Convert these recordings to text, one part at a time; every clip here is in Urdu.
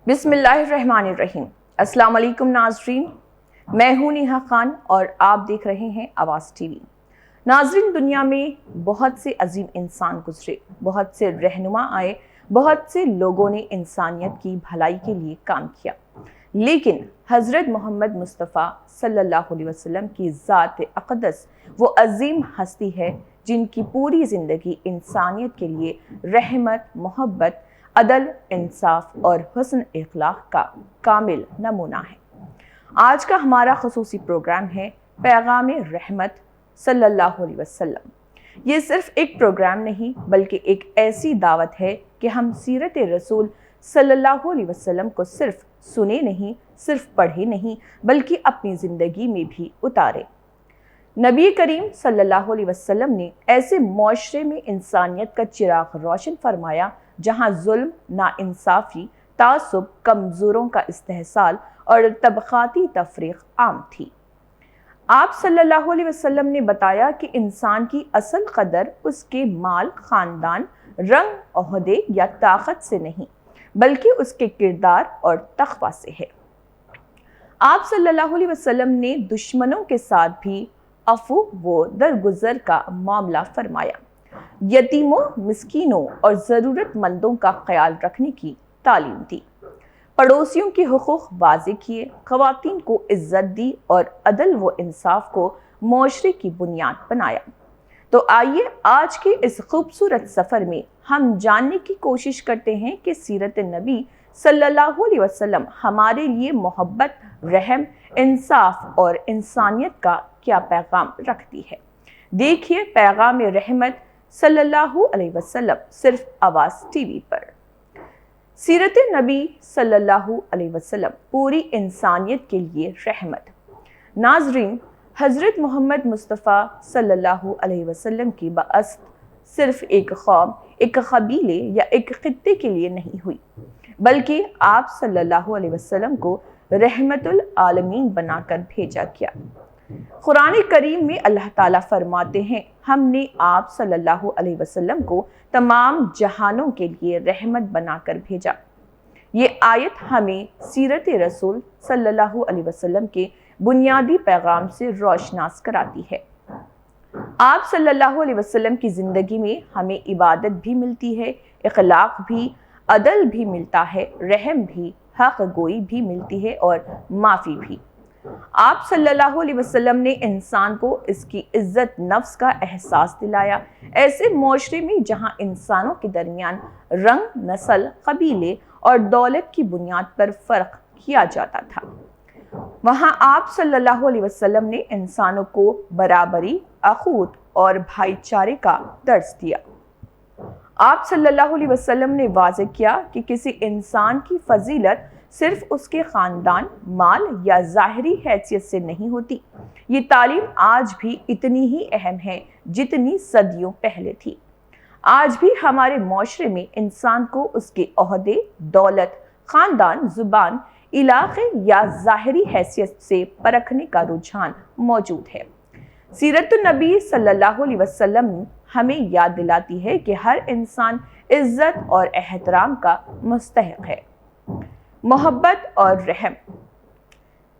بسم اللہ الرحمن الرحیم۔ السلام علیکم ناظرین، میں ہوں نیہا خان اور آپ دیکھ رہے ہیں آواز ٹی وی۔ ناظرین، دنیا میں بہت سے عظیم انسان گزرے، بہت سے رہنما آئے، بہت سے لوگوں نے انسانیت کی بھلائی کے لیے کام کیا، لیکن حضرت محمد مصطفیٰ صلی اللہ علیہ وسلم کی ذات اقدس وہ عظیم ہستی ہے جن کی پوری زندگی انسانیت کے لیے رحمت، محبت، عدل، انصاف اور حسن اخلاق کا کامل نمونہ ہے۔ آج کا ہمارا خصوصی پروگرام ہے پیغام رحمت صلی اللہ علیہ وسلم۔ یہ صرف ایک پروگرام نہیں بلکہ ایک ایسی دعوت ہے کہ ہم سیرت رسول صلی اللہ علیہ وسلم کو صرف سنے نہیں، صرف پڑھے نہیں، بلکہ اپنی زندگی میں بھی اتارے۔ نبی کریم صلی اللہ علیہ وسلم نے ایسے معاشرے میں انسانیت کا چراغ روشن فرمایا جہاں ظلم، ناانصافی، تعصب، کمزوروں کا استحصال اور طبقاتی تفریق عام تھی۔ آپ صلی اللہ علیہ وسلم نے بتایا کہ انسان کی اصل قدر اس کے مال، خاندان، رنگ، عہدے یا طاقت سے نہیں بلکہ اس کے کردار اور تقویٰ سے ہے۔ آپ صلی اللہ علیہ وسلم نے دشمنوں کے ساتھ بھی عفو و درگزر کا معاملہ فرمایا، یتیموں، مسکینوں اور ضرورت مندوں کا خیال رکھنے کی تعلیم دی، پڑوسیوں کے حقوق واضح کیے، خواتین کو عزت دی اور عدل و انصاف کو معاشرے کی بنیاد بنایا۔ تو آئیے آج کے اس خوبصورت سفر میں ہم جاننے کی کوشش کرتے ہیں کہ سیرت نبی صلی اللہ علیہ وسلم ہمارے لیے محبت، رحم، انصاف اور انسانیت کا کیا پیغام رکھتی ہے۔ دیکھیے پیغام رحمت صلی اللہ علیہ وسلم صرف آواز ٹی وی پر۔ سیرت نبی صلی اللہ علیہ وسلم پوری انسانیت کے لیے رحمت۔ ناظرین، حضرت محمد مصطفیٰ صلی اللہ علیہ وسلم کی بعثت صرف ایک قوم، ایک قبیلے یا ایک خطے کے لیے نہیں ہوئی، بلکہ آپ صلی اللہ علیہ وسلم کو رحمت العالمین بنا کر بھیجا گیا۔ قرآن کریم میں اللہ تعالیٰ فرماتے ہیں، ہم نے آپ صلی اللہ علیہ وسلم کو تمام جہانوں کے لیے رحمت بنا کر بھیجا۔ یہ آیت ہمیں سیرت رسول صلی اللہ علیہ وسلم کے بنیادی پیغام سے روشناس کراتی ہے۔ آپ صلی اللہ علیہ وسلم کی زندگی میں ہمیں عبادت بھی ملتی ہے، اخلاق بھی، عدل بھی ملتا ہے، رحم بھی، حق گوئی بھی ملتی ہے اور معافی بھی۔ آپ صلی اللہ علیہ وسلم نے انسان کو اس کی عزت نفس کا احساس دلایا، ایسے معاشرے میں جہاں انسانوں کے درمیان رنگ، نسل، قبیلے اور دولت کی بنیاد پر فرق کیا جاتا تھا، وہاں آپ صلی اللہ علیہ وسلم نے انسانوں کو برابری، اخوت اور بھائی چارے کا درس دیا۔ آپ صلی اللہ علیہ وسلم نے واضح کیا کہ کسی انسان کی فضیلت صرف اس کے خاندان، مال یا ظاہری حیثیت سے نہیں ہوتی۔ یہ تعلیم آج بھی اتنی ہی اہم ہے جتنی صدیوں پہلے تھی۔ آج بھی ہمارے معاشرے میں انسان کو اس کے عہدے، دولت، خاندان، زبان، علاقے یا ظاہری حیثیت سے پرکھنے کا رجحان موجود ہے۔ سیرت النبی صلی اللہ علیہ وسلم ہمیں یاد دلاتی ہے کہ ہر انسان عزت اور احترام کا مستحق ہے۔ محبت اور رحم،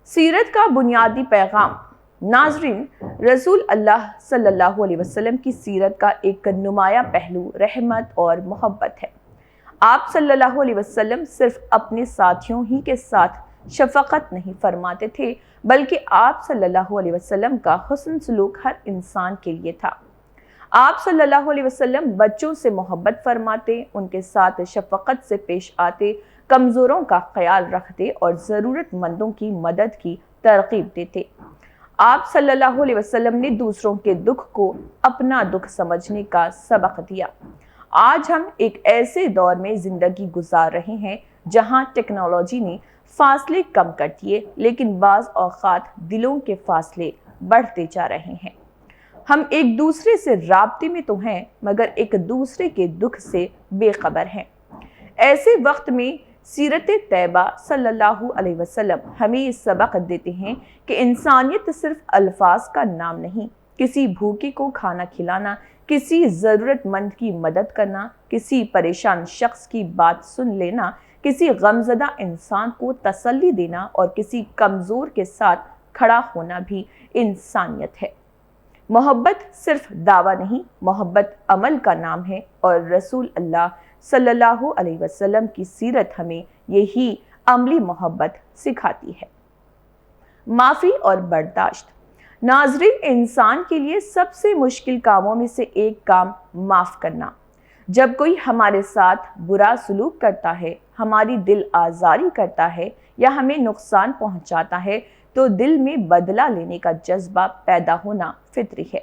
سیرت کا بنیادی پیغام۔ ناظرین، رسول اللہ صلی اللہ علیہ وسلم کی سیرت کا ایک نمایاں پہلو رحمت اور محبت ہے۔ آپ صلی اللہ علیہ وسلم صرف اپنے ساتھیوں ہی کے ساتھ شفقت نہیں فرماتے تھے بلکہ آپ صلی اللہ علیہ وسلم کا حسن سلوک ہر انسان کے لیے تھا۔ آپ صلی اللہ علیہ وسلم بچوں سے محبت فرماتے، ان کے ساتھ شفقت سے پیش آتے، کمزوروں کا خیال رکھتے اور ضرورت مندوں کی مدد کی ترغیب دیتے۔ آپ صلی اللہ علیہ وسلم نے دوسروں کے دکھ کو اپنا دکھ سمجھنے کا سبق دیا۔ آج ہم ایک ایسے دور میں زندگی گزار رہے ہیں جہاں ٹیکنالوجی نے فاصلے کم کر دیے، لیکن بعض اوقات دلوں کے فاصلے بڑھتے جا رہے ہیں۔ ہم ایک دوسرے سے رابطے میں تو ہیں مگر ایک دوسرے کے دکھ سے بے خبر ہیں۔ ایسے وقت میں سیرت طیبہ صلی اللہ علیہ وسلم ہمیں یہ سبق دیتے ہیں کہ انسانیت صرف الفاظ کا نام نہیں، کسی بھوکے کو کھانا کھلانا، کسی ضرورت مند کی مدد کرنا، کسی پریشان شخص کی بات سن لینا، کسی غمزدہ انسان کو تسلی دینا اور کسی کمزور کے ساتھ کھڑا ہونا بھی انسانیت ہے۔ محبت صرف دعویٰ نہیں، محبت عمل کا نام ہے، اور رسول اللہ صلی اللہ علیہ وسلم کی سیرت ہمیں یہی عملی محبت سکھاتی ہے۔ معافی اور برداشت۔ ناظرین، انسان کے لیے سب سے مشکل کاموں میں سے ایک کام معاف کرنا۔ جب کوئی ہمارے ساتھ برا سلوک کرتا ہے، ہماری دل آزاری کرتا ہے یا ہمیں نقصان پہنچاتا ہے تو دل میں بدلہ لینے کا جذبہ پیدا ہونا فطری ہے،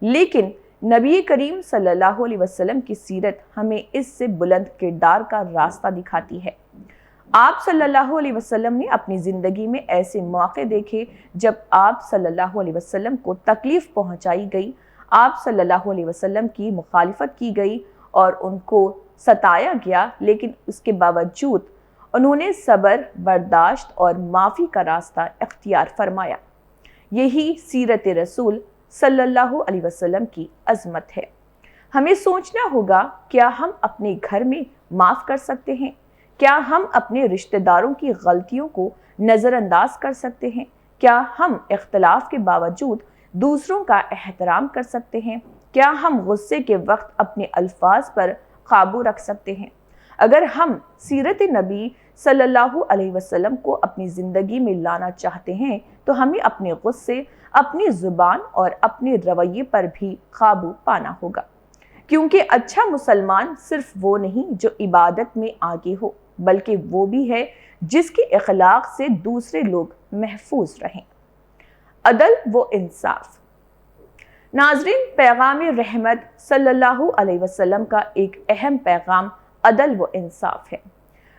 لیکن نبی کریم صلی اللہ علیہ وسلم کی سیرت ہمیں اس سے بلند کردار کا راستہ دکھاتی ہے۔ آپ صلی اللہ علیہ وسلم نے اپنی زندگی میں ایسے موقع دیکھے جب آپ صلی اللہ علیہ وسلم کو تکلیف پہنچائی گئی، آپ صلی اللہ علیہ وسلم کی مخالفت کی گئی اور ان کو ستایا گیا، لیکن اس کے باوجود انہوں نے صبر، برداشت اور معافی کا راستہ اختیار فرمایا۔ یہی سیرت رسول صلی اللہ علیہ وسلم کی عظمت ہے۔ ہمیں سوچنا ہوگا، کیا ہم اپنے گھر میں معاف کر سکتے ہیں؟ کیا ہم اپنے رشتہ داروں کی غلطیوں کو نظر انداز کر سکتے ہیں؟ کیا ہم اختلاف کے باوجود دوسروں کا احترام کر سکتے ہیں؟ کیا ہم غصے کے وقت اپنے الفاظ پر قابو رکھ سکتے ہیں؟ اگر ہم سیرت نبی صلی اللہ علیہ وسلم کو اپنی زندگی میں لانا چاہتے ہیں تو ہمیں اپنے غصے، اپنی زبان اور اپنے رویے پر بھی قابو پانا ہوگا، کیونکہ اچھا مسلمان صرف وہ نہیں جو عبادت میں آگے ہو، بلکہ وہ بھی ہے جس کے اخلاق سے دوسرے لوگ محفوظ رہیں۔ عدل و انصاف۔ ناظرین، پیغام رحمت صلی اللہ علیہ وسلم کا ایک اہم پیغام عدل و انصاف ہے۔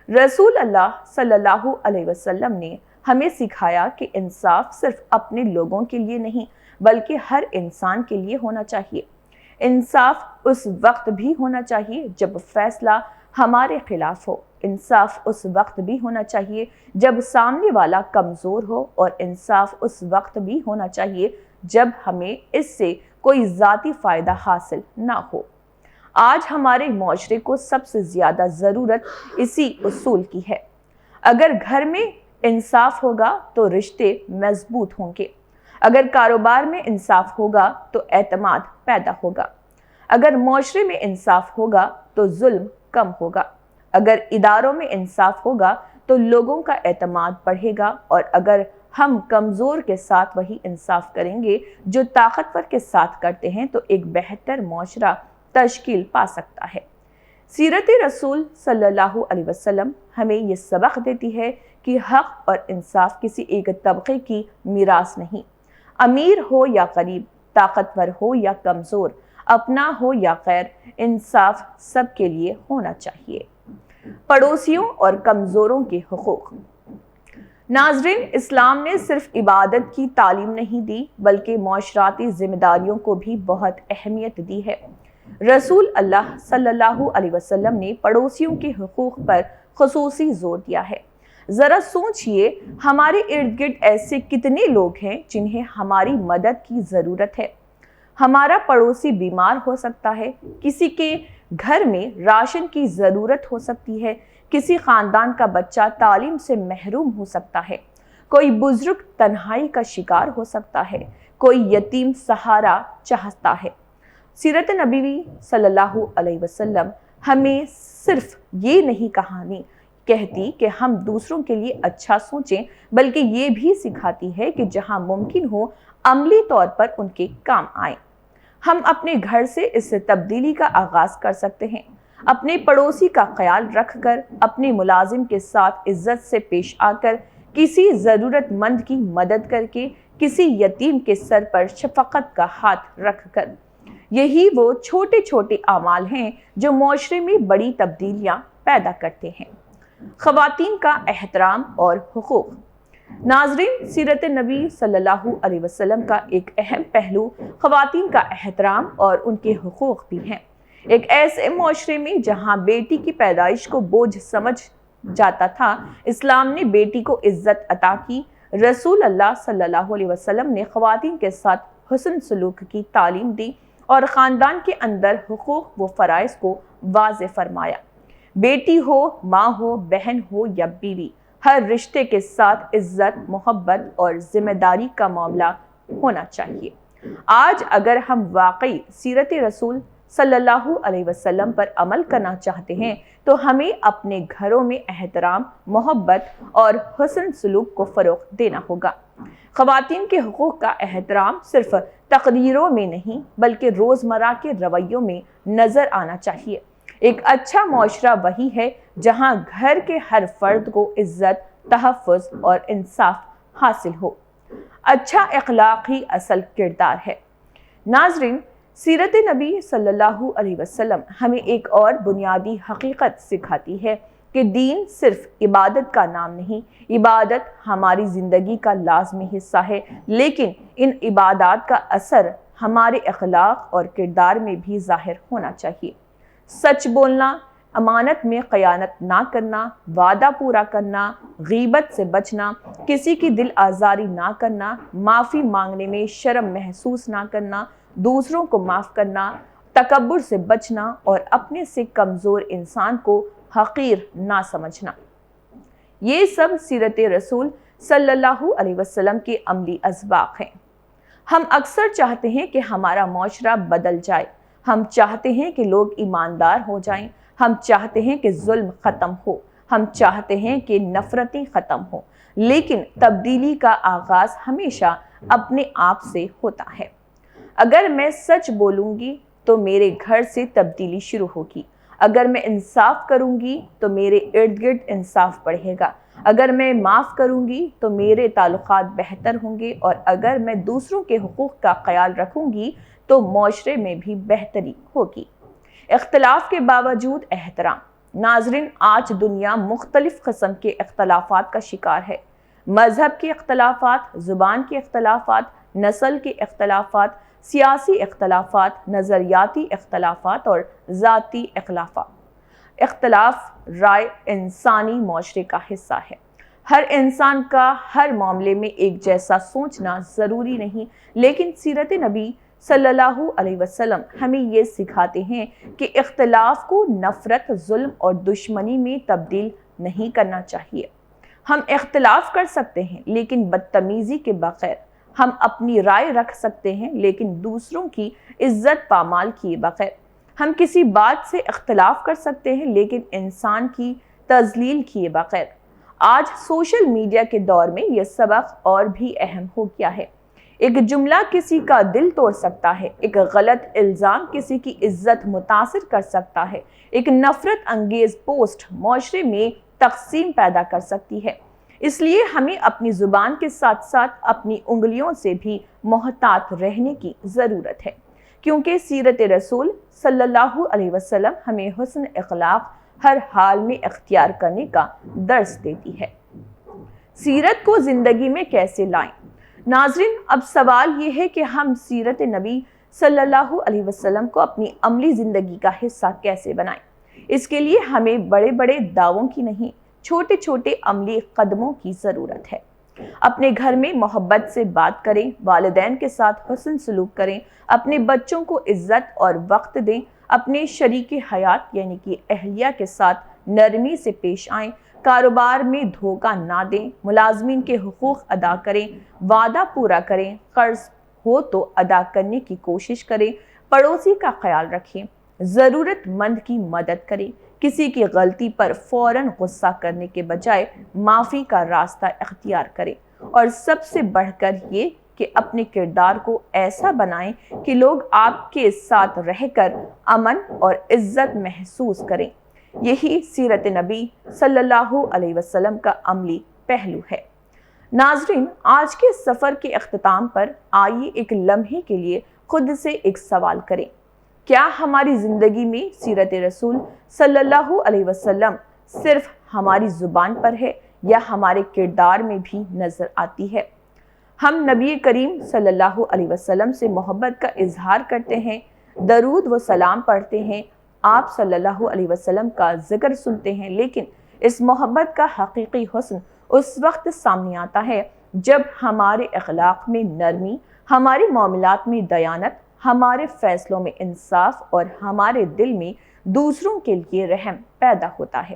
رسول اللہ صلی اللہ علیہ وسلم نے ہمیں سکھایا کہ انصاف صرف اپنے لوگوں کے لیے نہیں بلکہ ہر انسان کے لیے ہونا چاہیے۔ انصاف اس وقت بھی ہونا چاہیے جب فیصلہ ہمارے خلاف ہو، انصاف اس وقت بھی ہونا چاہیے جب سامنے والا کمزور ہو، اور انصاف اس وقت بھی ہونا چاہیے جب ہمیں اس سے کوئی ذاتی فائدہ حاصل نہ ہو۔ آج ہمارے معاشرے کو سب سے زیادہ ضرورت اسی اصول کی ہے۔ اگر گھر میں انصاف ہوگا تو رشتے مضبوط ہوں گے، اگر کاروبار میں انصاف ہوگا تو اعتماد پیدا ہوگا، اگر معاشرے میں انصاف ہوگا تو ظلم کم ہوگا، اگر اداروں میں انصاف ہوگا تو لوگوں کا اعتماد بڑھے گا، اور اگر ہم کمزور کے ساتھ وہی انصاف کریں گے جو طاقتور کے ساتھ کرتے ہیں تو ایک بہتر معاشرہ تشکیل پا سکتا ہے۔ سیرت رسول صلی اللہ علیہ وسلم ہمیں یہ سبق دیتی ہے کہ حق اور انصاف کسی ایک طبقے کی میراث نہیں۔ امیر ہو یا غریب، طاقتور ہو یا کمزور، اپنا ہو یا غیر، انصاف سب کے لیے ہونا چاہیے۔ پڑوسیوں اور کمزوروں کے حقوق۔ ناظرین، اسلام نے صرف عبادت کی تعلیم نہیں دی بلکہ معاشراتی ذمہ داریوں کو بھی بہت اہمیت دی ہے۔ رسول اللہ صلی اللہ علیہ وسلم نے پڑوسیوں کے حقوق پر خصوصی زور دیا ہے۔ ذرا سوچئے، ہمارے ارد گرد ایسے کتنے لوگ ہیں جنہیں ہماری مدد کی ضرورت ہے۔ ہمارا پڑوسی بیمار ہو سکتا ہے، کسی کے گھر میں راشن کی ضرورت ہو سکتی ہے، کسی خاندان کا بچہ تعلیم سے محروم ہو سکتا ہے، کوئی بزرگ تنہائی کا شکار ہو سکتا ہے، کوئی یتیم سہارا چاہتا ہے۔ سیرت نبوی صلی اللہ علیہ وسلم ہمیں صرف یہ نہیں کہانی کہتی کہ ہم دوسروں کے لیے اچھا سوچیں، بلکہ یہ بھی سکھاتی ہے کہ جہاں ممکن ہو عملی طور پر ان کے کام آئیں۔ ہم اپنے گھر سے اس تبدیلی کا آغاز کر سکتے ہیں، اپنے پڑوسی کا خیال رکھ کر، اپنے ملازم کے ساتھ عزت سے پیش آ کر، کسی ضرورت مند کی مدد کر کے، کسی یتیم کے سر پر شفقت کا ہاتھ رکھ کر۔ یہی وہ چھوٹے چھوٹے اعمال ہیں جو معاشرے میں بڑی تبدیلیاں پیدا کرتے ہیں۔ خواتین کا احترام اور حقوق۔ ناظرین، سیرت نبی صلی اللہ علیہ وسلم کا ایک اہم پہلو خواتین کا احترام اور ان کے حقوق بھی ہیں۔ ایک ایسے معاشرے میں جہاں بیٹی کی پیدائش کو بوجھ سمجھ جاتا تھا، اسلام نے بیٹی کو عزت عطا کی۔ رسول اللہ صلی اللہ علیہ وسلم نے خواتین کے ساتھ حسن سلوک کی تعلیم دی اور خاندان کے اندر حقوق و فرائض کو واضح فرمایا۔ بیٹی ہو، ماں ہو، بہن ہو یا بیوی، ہر رشتے کے ساتھ عزت، محبت اور ذمہ داری کا معاملہ ہونا چاہیے۔ آج اگر ہم واقعی سیرت رسول صلی اللہ علیہ وسلم پر عمل کرنا چاہتے ہیں تو ہمیں اپنے گھروں میں احترام، محبت اور حسن سلوک کو فروغ دینا ہوگا۔ خواتین کے حقوق کا احترام صرف تقریروں میں نہیں بلکہ روزمرہ کے رویوں میں نظر آنا چاہیے۔ ایک اچھا معاشرہ وہی ہے جہاں گھر کے ہر فرد کو عزت، تحفظ اور انصاف حاصل ہو۔ اچھا اخلاق ہی اصل کردار ہے۔ ناظرین، سیرت نبی صلی اللہ علیہ وسلم ہمیں ایک اور بنیادی حقیقت سکھاتی ہے کہ دین صرف عبادت کا نام نہیں، عبادت ہماری زندگی کا لازمی حصہ ہے، لیکن ان عبادات کا اثر ہمارے اخلاق اور کردار میں بھی ظاہر ہونا چاہیے۔ سچ بولنا، امانت میں خیانت نہ کرنا، وعدہ پورا کرنا، غیبت سے بچنا، کسی کی دل آزاری نہ کرنا، معافی مانگنے میں شرم محسوس نہ کرنا، دوسروں کو معاف کرنا، تکبر سے بچنا اور اپنے سے کمزور انسان کو حقیر نہ سمجھنا، یہ سب سیرت رسول صلی اللہ علیہ وسلم کے عملی اسباق ہیں۔ ہم اکثر چاہتے ہیں کہ ہمارا معاشرہ بدل جائے، ہم چاہتے ہیں کہ لوگ ایماندار ہو جائیں، ہم چاہتے ہیں کہ ظلم ختم ہو، ہم چاہتے ہیں کہ نفرتیں ختم ہوں، لیکن تبدیلی کا آغاز ہمیشہ اپنے آپ سے ہوتا ہے۔ اگر میں سچ بولوں گی تو میرے گھر سے تبدیلی شروع ہوگی، اگر میں انصاف کروں گی تو میرے ارد گرد انصاف بڑھے گا، اگر میں معاف کروں گی تو میرے تعلقات بہتر ہوں گے، اور اگر میں دوسروں کے حقوق کا خیال رکھوں گی تو معاشرے میں بھی بہتری ہوگی۔ اختلاف کے باوجود احترام۔ ناظرین، آج دنیا مختلف قسم کے اختلافات کا شکار ہے۔ مذہب کے اختلافات، زبان کے اختلافات، نسل کے اختلافات، سیاسی اختلافات، نظریاتی اختلافات اور ذاتی اختلاف رائے انسانی معاشرے کا حصہ ہے۔ ہر انسان کا ہر معاملے میں ایک جیسا سوچنا ضروری نہیں، لیکن سیرت نبی صلی اللہ علیہ وسلم ہمیں یہ سکھاتے ہیں کہ اختلاف کو نفرت، ظلم اور دشمنی میں تبدیل نہیں کرنا چاہیے۔ ہم اختلاف کر سکتے ہیں لیکن بدتمیزی کے بغیر، ہم اپنی رائے رکھ سکتے ہیں لیکن دوسروں کی عزت پامال کیے بغیر، ہم کسی بات سے اختلاف کر سکتے ہیں لیکن انسان کی تذلیل کیے بغیر۔ آج سوشل میڈیا کے دور میں یہ سبق اور بھی اہم ہو گیا ہے۔ ایک جملہ کسی کا دل توڑ سکتا ہے، ایک غلط الزام کسی کی عزت متاثر کر سکتا ہے، ایک نفرت انگیز پوسٹ معاشرے میں تقسیم پیدا کر سکتی ہے۔ اس لیے ہمیں اپنی زبان کے ساتھ ساتھ اپنی انگلیوں سے بھی محتاط رہنے کی ضرورت ہے، کیونکہ سیرت رسول صلی اللہ علیہ وسلم ہمیں حسن اخلاق ہر حال میں اختیار کرنے کا درس دیتی ہے۔ سیرت کو زندگی میں کیسے لائیں؟ ناظرین، اب سوال یہ ہے کہ ہم سیرت نبی صلی اللہ علیہ وسلم کو اپنی عملی زندگی کا حصہ کیسے بنائیں؟ اس کے لیے ہمیں بڑے بڑے دعووں کی نہیں، چھوٹے چھوٹے عملی قدموں کی ضرورت ہے۔ اپنے گھر میں محبت سے بات کریں، والدین کے ساتھ حسن سلوک کریں، اپنے بچوں کو عزت اور وقت دیں، اپنے شریک حیات یعنی کہ اہلیہ کے ساتھ نرمی سے پیش آئیں، کاروبار میں دھوکہ نہ دیں، ملازمین کے حقوق ادا کریں، وعدہ پورا کریں، قرض ہو تو ادا کرنے کی کوشش کریں، پڑوسی کا خیال رکھیں، ضرورت مند کی مدد کریں، کسی کی غلطی پر فوراً غصہ کرنے کے بجائے معافی کا راستہ اختیار کریں، اور سب سے بڑھ کر یہ کہ اپنے کردار کو ایسا بنائیں کہ لوگ آپ کے ساتھ رہ کر امن اور عزت محسوس کریں۔ یہی سیرت نبی صلی اللہ علیہ وسلم کا عملی پہلو ہے۔ ناظرین، آج کے سفر کے اختتام پر آئیے ایک لمحے کے لیے خود سے ایک سوال کریں۔ کیا ہماری زندگی میں سیرت رسول صلی اللہ علیہ وسلم صرف ہماری زبان پر ہے یا ہمارے کردار میں بھی نظر آتی ہے؟ ہم نبی کریم صلی اللہ علیہ وسلم سے محبت کا اظہار کرتے ہیں، درود و سلام پڑھتے ہیں، آپ صلی اللہ علیہ وسلم کا ذکر سنتے ہیں، لیکن اس محبت کا حقیقی حسن اس وقت سامنے آتا ہے جب ہمارے اخلاق میں نرمی، ہمارے معاملات میں دیانت، ہمارے فیصلوں میں انصاف اور ہمارے دل میں دوسروں کے لیے رحم پیدا ہوتا ہے۔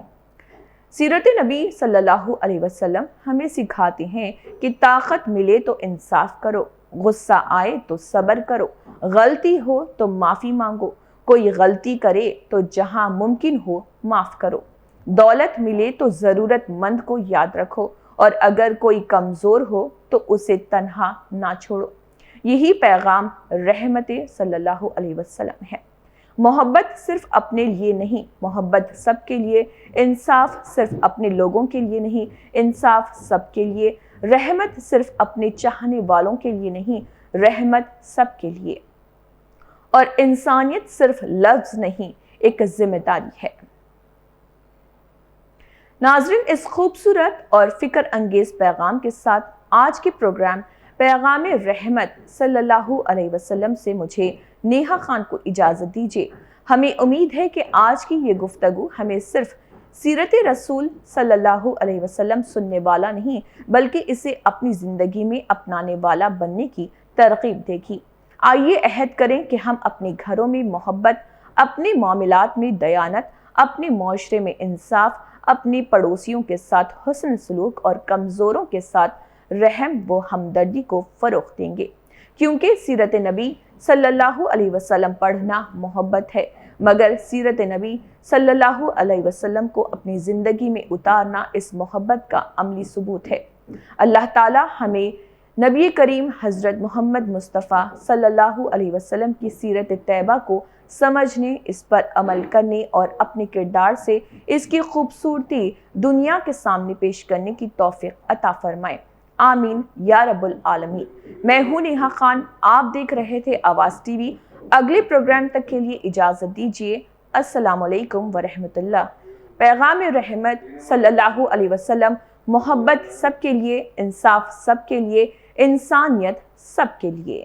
سیرت نبی صلی اللہ علیہ وسلم ہمیں سکھاتے ہیں کہ طاقت ملے تو انصاف کرو، غصہ آئے تو صبر کرو، غلطی ہو تو معافی مانگو، کوئی غلطی کرے تو جہاں ممکن ہو معاف کرو، دولت ملے تو ضرورت مند کو یاد رکھو، اور اگر کوئی کمزور ہو تو اسے تنہا نہ چھوڑو۔ یہی پیغام رحمت صلی اللہ علیہ وسلم ہے۔ محبت صرف اپنے لیے نہیں، محبت سب کے لیے، انصاف صرف اپنے لوگوں کے لیے نہیں، انصاف سب کے لیے، رحمت صرف اپنے چاہنے والوں کے لیے نہیں، رحمت سب کے لیے، اور انسانیت صرف لفظ نہیں، ایک ذمہ داری ہے۔ ناظرین، اس خوبصورت اور فکر انگیز پیغام کے ساتھ آج کے پروگرام پیغام رحمت صلی اللہ علیہ وسلم سے مجھے نیہا خان کو اجازت دیجیے۔ ہمیں امید ہے کہ آج کی یہ گفتگو ہمیں صرف سیرت رسول صلی اللہ علیہ وسلم سننے والا نہیں، بلکہ اسے اپنی زندگی میں اپنانے والا بننے کی ترغیب دے گی۔ آئیے عہد کریں کہ ہم اپنے گھروں میں محبت، اپنے معاملات میں دیانت، اپنے معاشرے میں انصاف، اپنے پڑوسیوں کے ساتھ حسن سلوک اور کمزوروں کے ساتھ رحم و ہمدردی کو فروغ دیں گے، کیونکہ سیرت نبی صلی اللہ علیہ وسلم پڑھنا محبت ہے، مگر سیرت نبی صلی اللہ علیہ وسلم کو اپنی زندگی میں اتارنا اس محبت کا عملی ثبوت ہے۔ اللہ تعالی ہمیں نبی کریم حضرت محمد مصطفیٰ صلی اللہ علیہ وسلم کی سیرت طیبہ کو سمجھنے، اس پر عمل کرنے اور اپنے کردار سے اس کی خوبصورتی دنیا کے سامنے پیش کرنے کی توفیق عطا فرمائے۔ آمین یا رب العالمین۔ میں ہوں نیہا خان، آپ دیکھ رہے تھے آواز ٹی وی۔ اگلے پروگرام تک کے لیے اجازت دیجیے۔ السلام علیکم ورحمۃ اللہ۔ پیغام رحمت صلی اللہ علیہ وسلم، محبت سب کے لیے، انصاف سب کے لیے، انسانیت سب کے لیے۔